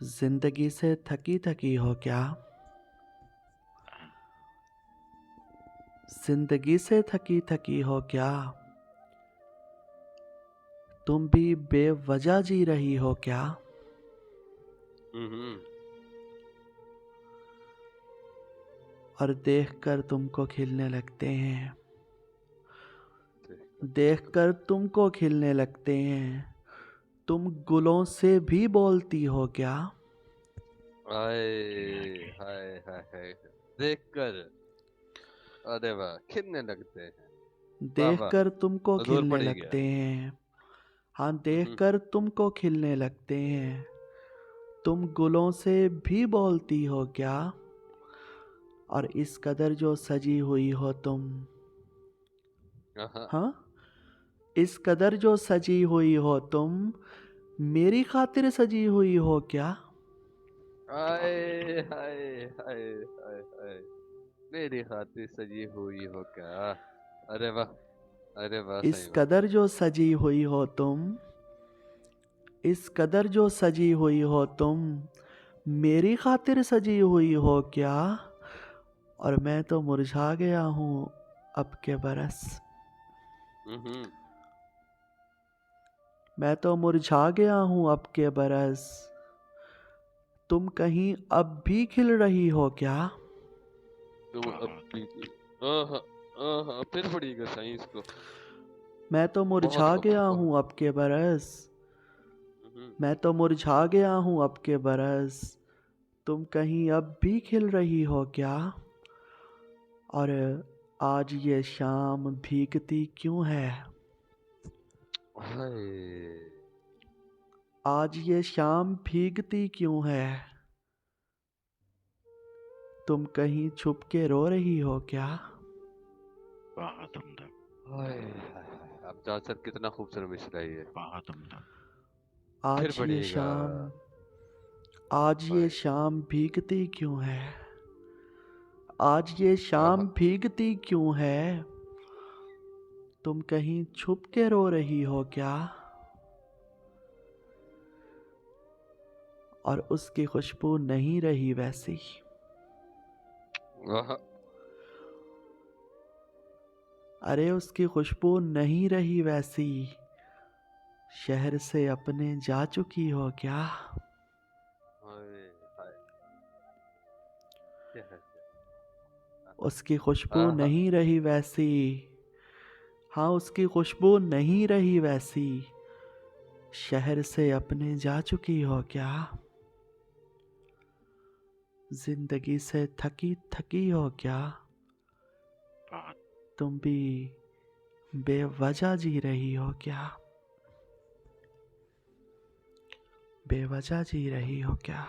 जिंदगी से थकी थकी हो क्या? जिंदगी से थकी थकी हो क्या? तुम भी बेवजह जी रही हो क्या? हम्म। और देखकर तुमको खिलने लगते हैं, ठीक। देखकर तुमको खिलने लगते हैं। तुम गुलों से भी बोलती हो क्या? हाय हाय हाय हाय। देख कर, अरे वाह, खिलने लगते हैं। वाह वाह, देखकर तुमको अधूर खिलने पड़ ही गया। लगते हैं। हाँ, हम्म। देखकर तुमको खिलने लगते हैं। तुम गुलों से भी बोलती हो क्या? और इस कदर जो सजी हुई हो तुम, हाँ। हाँ, इस कदर जो सजी हुई हो तुम, मेरी खातिर सजी हुई हो क्या? हाय हाय हाय हाय हाय। मेरी खातिर सजी हुई हो क्या? अरे वाह, अरे वाह, इस सही में। कदर जो सजी हुई हो तुम, इस कदर जो सजी हुई हो तुम, मेरी खातिर सजी हुई हो क्या? और मैं तो मुरझा गया हूँ अब के बरस, हम्म। मैं तो मुरझा गया हूँ अब के बरस। तुम कहीं अब भी खिल रही हो क्या? तुम अब भी। हाँ हाँ, फिर पड़ेगा साइंस को। मैं तो बहुत मुरझा खूब, गया बहुत। हूँ अब के बरस, हम्म। मैं तो मुरझा गया हूँ अब के बरस। तुम कहीं अब भी खिल रही हो क्या? और आज ये शाम भीगती क्यों है? हाय। आज ये शाम भीगती क्यों है? तुम कहीं छुप के रो रही हो क्या? बहुत उम्दा, हाय हाय हाय, अब जासर कितना खूबसूरत मिस रही है। बहुत उम्दा। फिर आज ये पड़ेगा। शाम, आज ये हाय। शाम भीगती क्यों है? आज ये शाम हाँ। भीगती क्यों है? तुम कहीं छुप के रो रही हो क्या? और उसकी खुशबू नहीं रही वैसी, वाह। अरे उसकी खुशबू नहीं रही वैसी। शहर से अपने जा चुकी हो क्या? हाय हाय। क्या है? उसकी खुशबू हाँ हाँ। नहीं रही वैसी। हाँ, उसकी खुशबू नहीं रही वैसी। शहर से अपने जा चुकी हो क्या? जिंदगी से थकी थकी हो क्या? बहुत। तुम भी बेवजह जी रही हो क्या? बेवजह जी रही हो क्या?